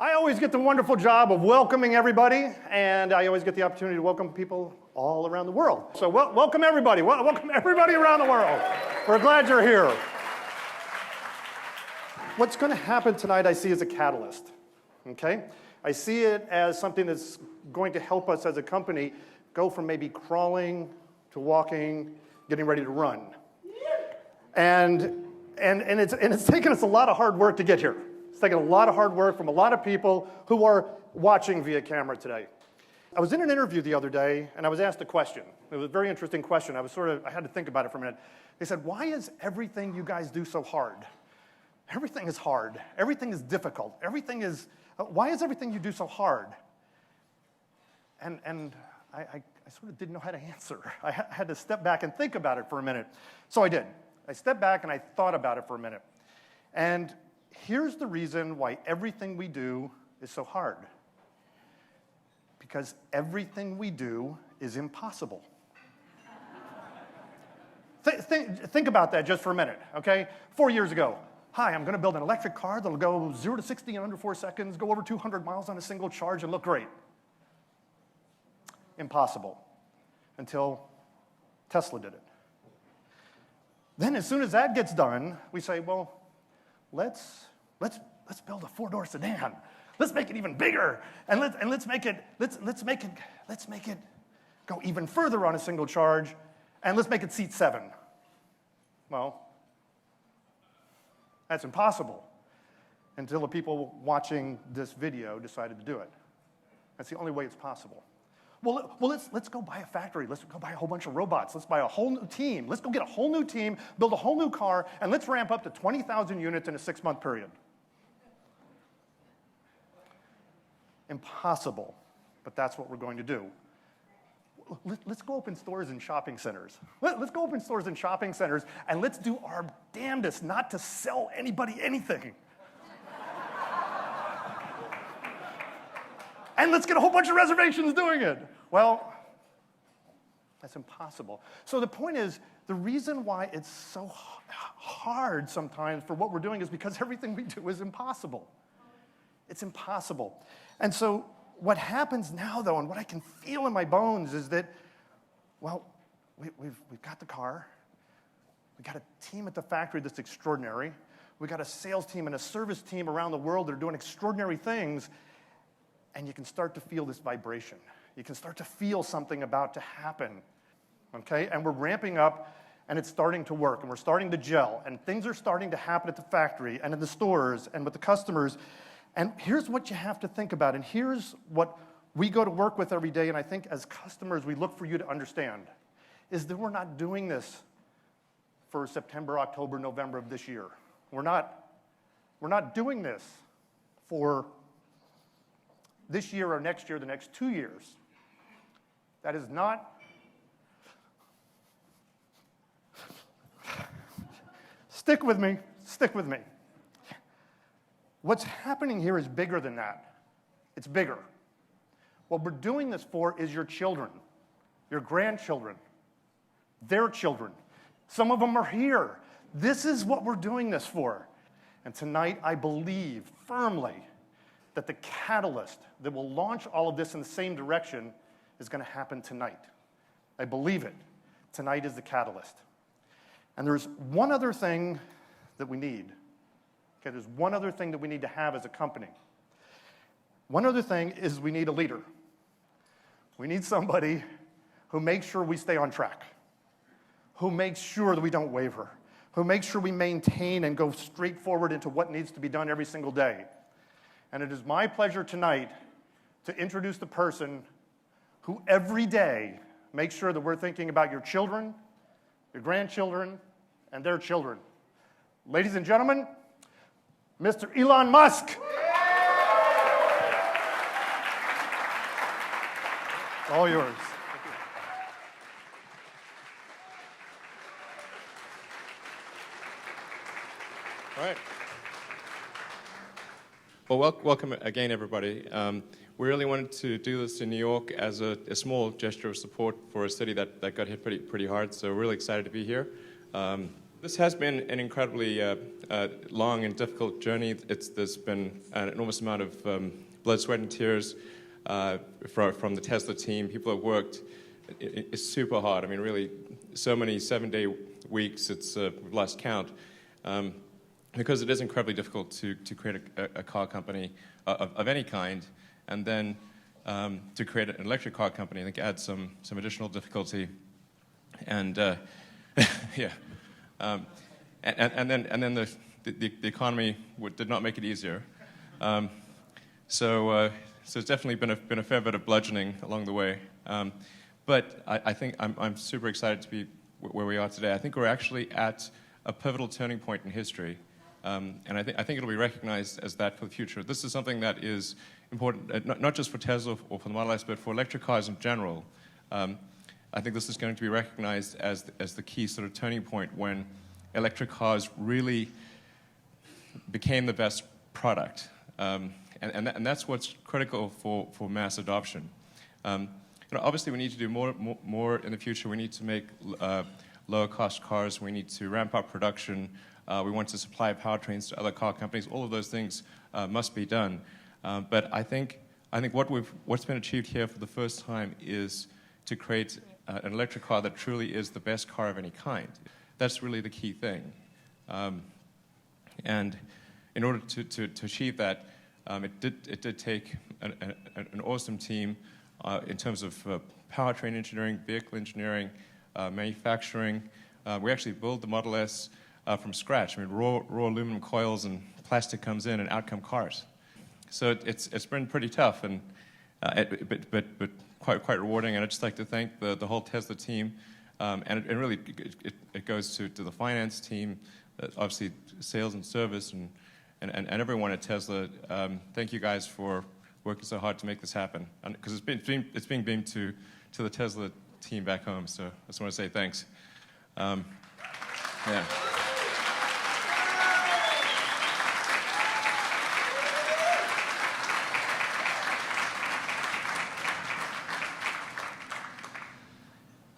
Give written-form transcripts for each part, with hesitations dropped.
I always get the wonderful job of welcoming everybody, and I always get the opportunity to welcome people all around the world. So welcome everybody. Welcome everybody around the world. We're glad you're here. What's going to happen tonight I see as a catalyst, okay? I see it as something that's going to help us as a company go from maybe crawling to walking, getting ready to run. And it's taken us a lot of hard work to get here. It's taken a lot of hard work from a lot of people who are watching via camera today. I was in an interview the other day, and I was asked a question. It was a very interesting question. I had to think about it for a minute. They said, why is everything you guys do so hard? Everything is hard. Everything is difficult. Why is everything you do so hard? And I sort of didn't know how to answer. I had to step back and think about it for a minute. So I did. I stepped back and I thought about it for a minute. And here's the reason why everything we do is so hard. Because everything we do is impossible. Think about that just for a minute, okay? 4 years ago, hi, I'm going to build an electric car that'll go 0 to 60 in under 4 seconds, go over 200 miles on a single charge, and look great. Impossible. Until Tesla did it. Then as soon as that gets done, we say, well, let's build a 4-door sedan. Let's make it even bigger, and let's make it go even further on a single charge, and let's make it seat 7. Well, that's impossible until the people watching this video decided to do it. That's the only way it's possible. Well, let's go buy a factory. Let's go buy a whole bunch of robots. Let's buy a whole new team. Let's go get a whole new team, build a whole new car, and let's ramp up to 20,000 units in a 6-month period. Impossible, but that's what we're going to do. Let's go open stores in shopping centers. Let's go open stores in shopping centers, and let's do our damnedest not to sell anybody anything. And let's get a whole bunch of reservations doing it. Well, that's impossible. So the point is, the reason why it's so hard sometimes for what we're doing is because everything we do is impossible. It's impossible. And so what happens now, though, and what I can feel in my bones is that, well, we've got the car. We've got a team at the factory that's extraordinary. We've got a sales team and a service team around the world that are doing extraordinary things. And you can start to feel this vibration. You can start to feel something about to happen, okay? And we're ramping up, and it's starting to work, and we're starting to gel, and things are starting to happen at the factory and in the stores and with the customers. And here's what you have to think about, and here's what we go to work with every day, and I think as customers we look for you to understand, is that we're not doing this for September, October, November of this year. We're not doing this for this year or next year, the next 2 years. That is not. Stick with me. What's happening here is bigger than that. It's bigger. What we're doing this for is your children, your grandchildren, their children. Some of them are here. This is what we're doing this for. And tonight, I believe firmly that the catalyst that will launch all of this in the same direction is going to happen tonight. I believe it. Tonight is the catalyst. And there's one other thing that we need. Okay, there's one other thing that we need to have as a company. One other thing is we need a leader. We need somebody who makes sure we stay on track, who makes sure that we don't waver, who makes sure we maintain and go straight forward into what needs to be done every single day. And it is my pleasure tonight to introduce the person who every day makes sure that we're thinking about your children, your grandchildren, and their children. Ladies and gentlemen, Mr. Elon Musk. All yours. All right. Well, welcome again, everybody. We really wanted to do this in New York as a small gesture of support for a city that got hit pretty hard, so we're really excited to be here. This has been an incredibly long and difficult journey. There's been an enormous amount of blood, sweat, and tears from the Tesla team. People have worked it's super hard. I mean, really, so many 7-day weeks, we've lost count. Because it is incredibly difficult to create a car company of any kind, and then to create an electric car company, I think adds some additional difficulty. And yeah, and then the economy did not make it easier. So it's definitely been a fair bit of bludgeoning along the way. But I think I'm super excited to be where we are today. I think we're actually at a pivotal turning point in history. And I think it'll be recognized as that for the future. This is something that is important, not just for Tesla or for the Model S, but for electric cars in general. I think this is going to be recognized as the key sort of turning point when electric cars really became the best product. And that's what's critical for mass adoption. Obviously, we need to do more in the future. We need to make lower-cost cars. We need to ramp up production. We want to supply powertrains to other car companies. All of those things must be done. But I think what's been achieved here for the first time is to create an electric car that truly is the best car of any kind. That's really the key thing. And in order to achieve that, it did take an awesome team in terms of powertrain engineering, vehicle engineering, manufacturing. We actually build the Model S from scratch. I mean, raw aluminum coils and plastic comes in, and out come cars. So it's been pretty tough, and but quite rewarding. And I'd just like to thank the whole Tesla team, and really it goes to the finance team, obviously sales and service, and everyone at Tesla. Thank you guys for working so hard to make this happen, because it's being beamed to the Tesla team back home. So I just want to say thanks. Yeah.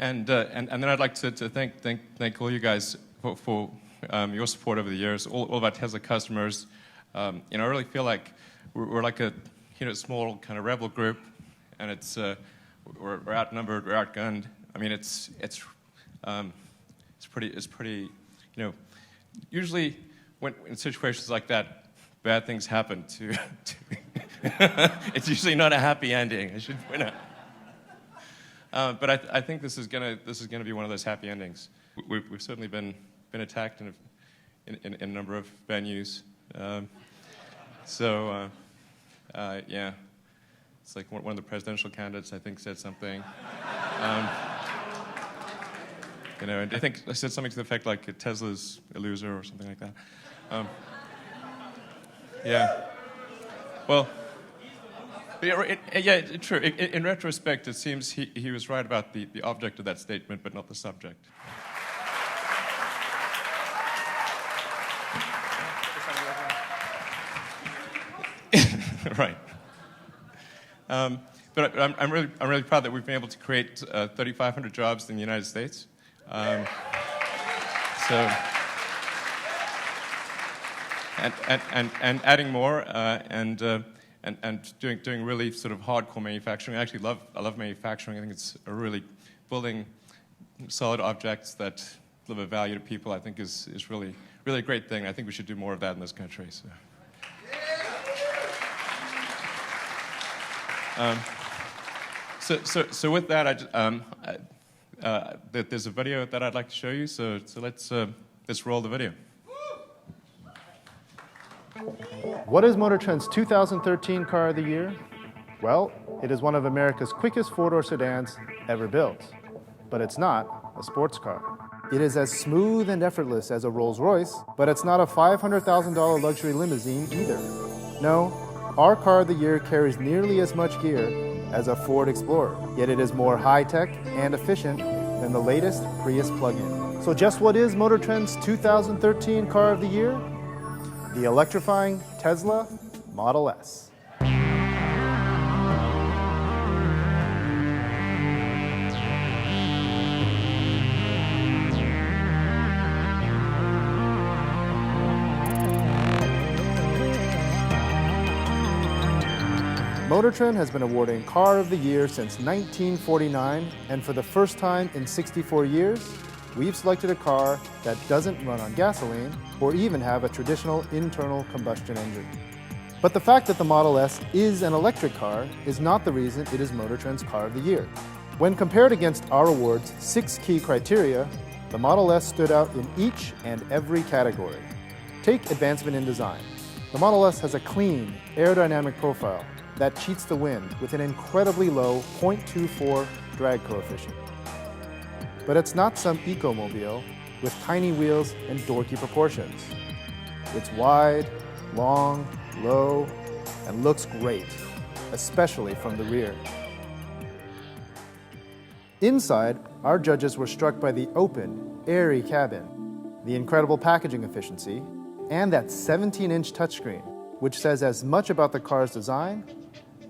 And then I'd like to thank all you guys for your support over the years, all of our Tesla customers. I really feel like we're like a small kind of rebel group, and we're outnumbered, we're outgunned. I mean, it's pretty. Usually when in situations like that, bad things happen to it's usually not a happy ending. I should point out. But I think this is gonna be one of those happy endings. We've certainly been attacked in a number of venues. Yeah, it's like one of the presidential candidates, I think, said something. And I think I said something to the effect like Tesla's a loser or something like that. Yeah. Well. Yeah, true. In retrospect, it seems he was right about the object of that statement, but not the subject. Right. But I'm really proud that we've been able to create 3,500 jobs in the United States. And adding more and doing really sort of hardcore manufacturing. I love manufacturing. I think it's a really building solid objects that deliver value to people. I think is really a great thing. I think we should do more of that in this country. So with that, there's a video that I'd like to show you. So let's roll the video. What is Motor Trend's 2013 Car of the Year? Well, it is one of America's quickest four-door sedans ever built. But it's not a sports car. It is as smooth and effortless as a Rolls-Royce, but it's not a $500,000 luxury limousine either. No, our Car of the Year carries nearly as much gear as a Ford Explorer, yet it is more high-tech and efficient than the latest Prius plug-in. So just what is Motor Trend's 2013 Car of the Year? The electrifying Tesla Model S. Motor Trend has been awarding Car of the Year since 1949, and for the first time in 64 years, we've selected a car that doesn't run on gasoline or even have a traditional internal combustion engine. But the fact that the Model S is an electric car is not the reason it is Motor Trend's Car of the Year. When compared against our award's 6 key criteria, the Model S stood out in each and every category. Take advancement in design. The Model S has a clean, aerodynamic profile that cheats the wind with an incredibly low 0.24 drag coefficient. But it's not some eco-mobile with tiny wheels and dorky proportions. It's wide, long, low, and looks great, especially from the rear. Inside, our judges were struck by the open, airy cabin, the incredible packaging efficiency, and that 17-inch touchscreen, which says as much about the car's design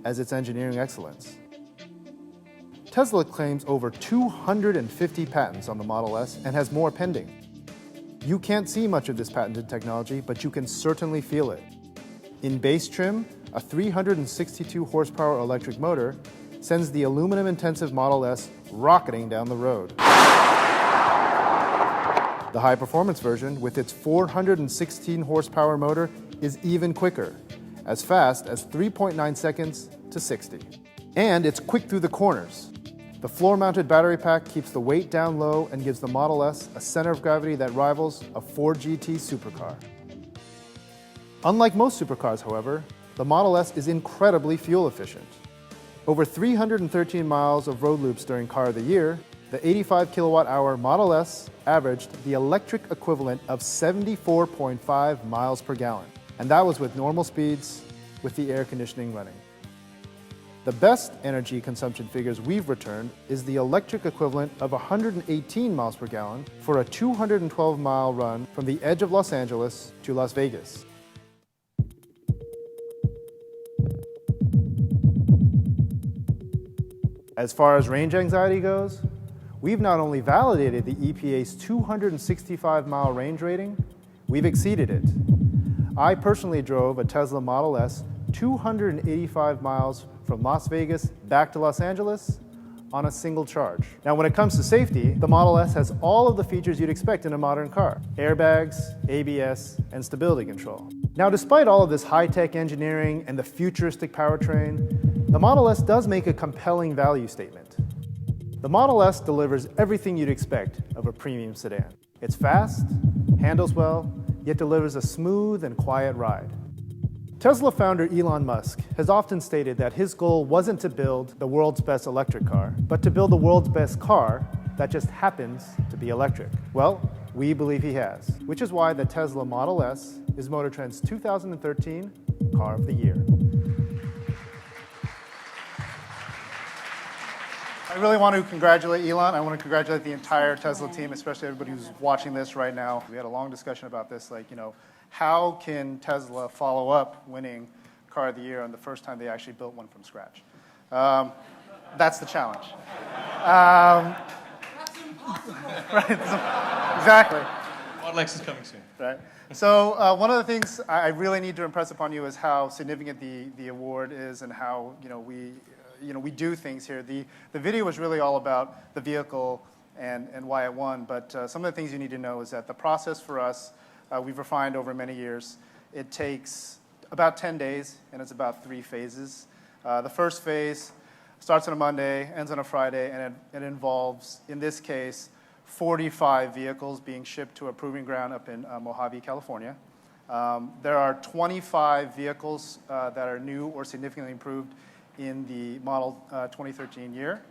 as its engineering excellence. Tesla claims over 250 patents on the Model S and has more pending. You can't see much of this patented technology, but you can certainly feel it. In base trim, a 362 horsepower electric motor sends the aluminum-intensive Model S rocketing down the road. The high-performance version, with its 416 horsepower motor, is even quicker, as fast as 3.9 seconds to 60. And it's quick through the corners. The floor-mounted battery pack keeps the weight down low and gives the Model S a center of gravity that rivals a Ford GT supercar. Unlike most supercars, however, the Model S is incredibly fuel efficient. Over 313 miles of road loops during Car of the Year, the 85 kilowatt-hour Model S averaged the electric equivalent of 74.5 miles per gallon. And that was with normal speeds, with the air conditioning running. The best energy consumption figures we've returned is the electric equivalent of 118 miles per gallon for a 212-mile run from the edge of Los Angeles to Las Vegas. As far as range anxiety goes, we've not only validated the EPA's 265-mile range rating, we've exceeded it. I personally drove a Tesla Model S 285 miles from Las Vegas back to Los Angeles on a single charge. Now, when it comes to safety, the Model S has all of the features you'd expect in a modern car: airbags, ABS, and stability control. Now, despite all of this high-tech engineering and the futuristic powertrain, the Model S does make a compelling value statement. The Model S delivers everything you'd expect of a premium sedan. It's fast, handles well, yet delivers a smooth and quiet ride. Tesla founder Elon Musk has often stated that his goal wasn't to build the world's best electric car, but to build the world's best car that just happens to be electric. Well, we believe he has, which is why the Tesla Model S is Motor Trend's 2013 Car of the Year. I really want to congratulate Elon. I want to congratulate the entire Tesla team, especially everybody who's watching this right now. We had a long discussion about this, how can Tesla follow up winning Car of the Year on the first time they actually built one from scratch? That's the challenge. Right, exactly. Model X is coming soon. Right. So one of the things I really need to impress upon you is how significant the award is and how we do things here. The video was really all about the vehicle and why it won, but some of the things you need to know is that the process for us, we've refined over many years. It takes about 10 days, and it's about 3 phases. The first phase starts on a Monday, ends on a Friday, and it involves, in this case, 45 vehicles being shipped to a proving ground up in Mojave, California. There are 25 vehicles that are new or significantly improved in the model 2013 year.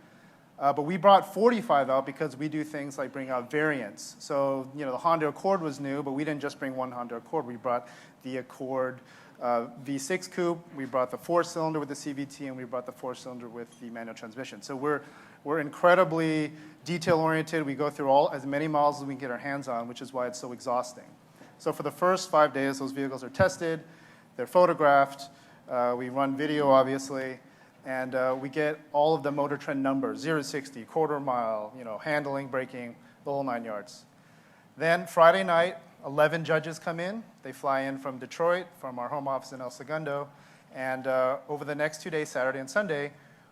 But we brought 45 out because we do things like bring out variants. So, the Honda Accord was new, but we didn't just bring one Honda Accord. We brought the Accord V6 Coupe, we brought the 4-cylinder with the CVT, and we brought the 4-cylinder with the manual transmission. So we're incredibly detail-oriented. We go through as many models as we can get our hands on, which is why it's so exhausting. So for the first 5 days, those vehicles are tested, they're photographed, we run video, obviously, and we get all of the Motor Trend numbers, 0 to 60, quarter mile, handling, braking, the whole 9 yards. Then Friday night, 11 judges come in. They fly in from Detroit, from our home office in El Segundo, And over the next 2 days, Saturday and Sunday,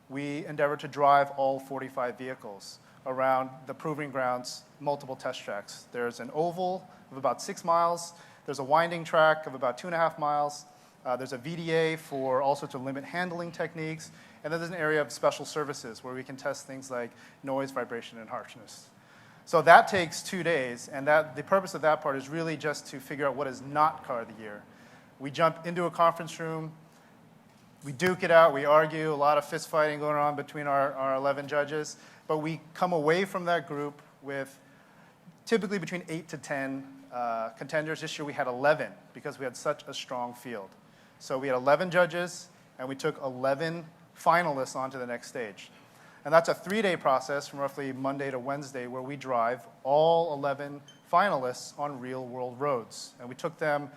we endeavor to drive all 45 vehicles around the proving grounds, multiple test tracks. There's an oval of about 6 miles. There's a winding track of about 2.5 miles. There's a VDA for all sorts of limit handling techniques. And then there's an area of special services where we can test things like noise, vibration, and harshness. So that takes 2 days, and the purpose of that part is really just to figure out what is not car of the year. We jump into a conference room, we duke it out, we argue, a lot of fist fighting going on between our 11 judges, but we come away from that group with typically between 8 to 10 contenders. This year we had 11 because we had such a strong field. So we had 11 judges, and we took 11 finalists onto the next stage. And that's a 3-day process from roughly Monday to Wednesday where we drive all 11 finalists on real-world roads. And we took them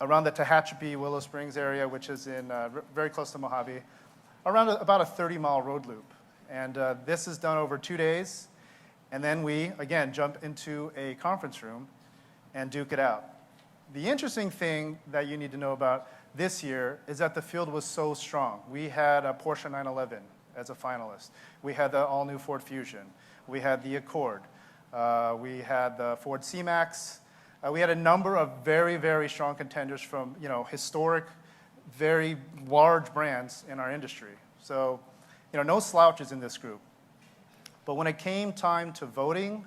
around the Tehachapi, Willow Springs area, which is in very close to Mojave, around about a 30-mile road loop. And this is done over 2 days. And then we, again, jump into a conference room and duke it out. The interesting thing that you need to know about this year is that the field was so strong. We had a Porsche 911 as a finalist. We had the all-new Ford Fusion. We had the Accord. We had the Ford C-Max. We had a number of very, very strong contenders from historic, very large brands in our industry. So no slouches in this group. But when it came time to voting,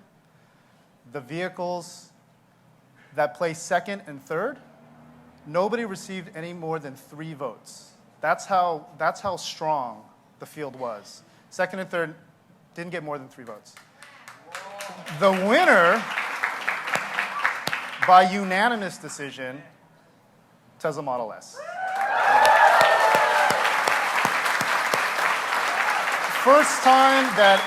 the vehicles that placed second and third, nobody received any more than 3 votes. That's how strong the field was. Second and third didn't get more than 3 votes. The winner, by unanimous decision, Tesla Model S. First time that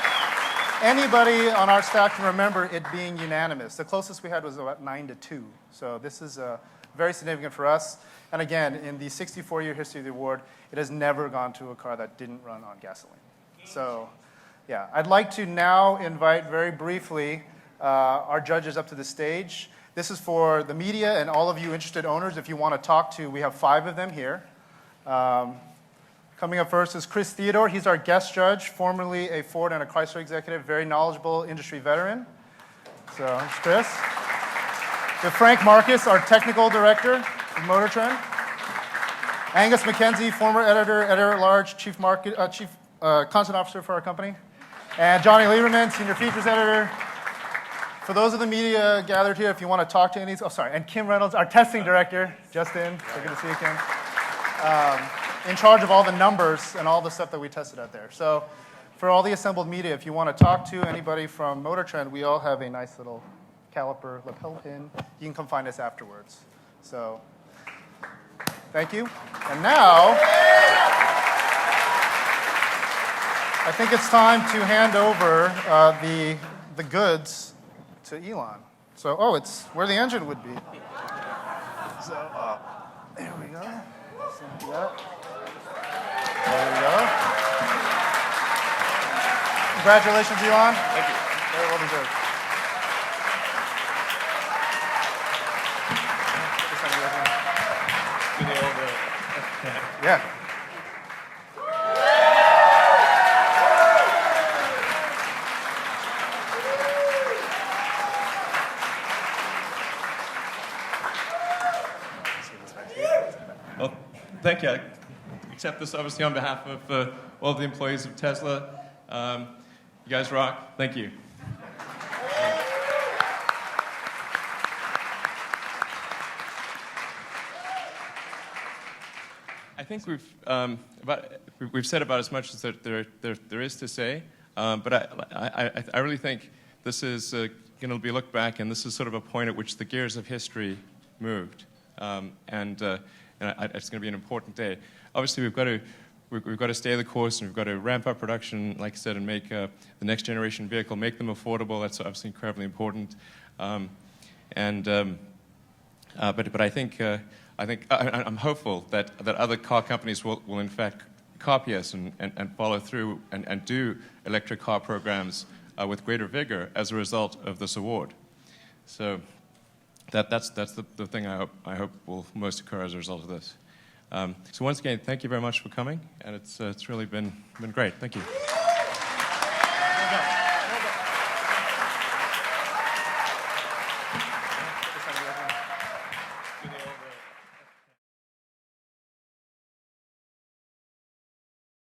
anybody on our staff can remember it being unanimous. The closest we had was about 9-2. So this is very significant for us. And again, in the 64-year history of the award, it has never gone to a car that didn't run on gasoline. So, yeah. I'd like to now invite very briefly our judges up to the stage. This is for the media and all of you interested owners. If you want to talk to, we have 5 of them here. Coming up first is Chris Theodore. He's our guest judge, formerly a Ford and a Chrysler executive, very knowledgeable industry veteran. So, it's Chris. We have Frank Marcus, our technical director of Motor Trend. Angus McKenzie, former editor-at-large, chief content officer for our company. And Johnny Lieberman, senior features editor. For those of the media gathered here, if you want to talk to any of these, and Kim Reynolds, our testing director, just in. So good to see you, Kim. In charge of all the numbers and all the stuff that we tested out there. So for all the assembled media, if you want to talk to anybody from Motor Trend, we all have a nice little caliper lapel pin. You can come find us afterwards. So thank you. And now, I think it's time to hand over the goods to Elon. So, it's where the engine would be. So, there we go. So, there we go. Congratulations, Elon. Thank you. Very well deserved. Yeah. Well, thank you. I accept this obviously on behalf of all the employees of Tesla. You guys rock. Thank you. I think we've said about as much as there is to say, but I really think this is going to be looked back, and this is sort of a point at which the gears of history moved, and it's going to be an important day. Obviously, we've got to stay the course, and we've got to ramp up production, like I said, and make the next generation vehicle, make them affordable. That's obviously incredibly important, but I think. I'm hopeful that other car companies will in fact copy us and follow through and do electric car programs with greater vigor as a result of this award. So that's the thing I hope will most occur as a result of this. So once again, thank you very much for coming, and it's really been great. Thank you.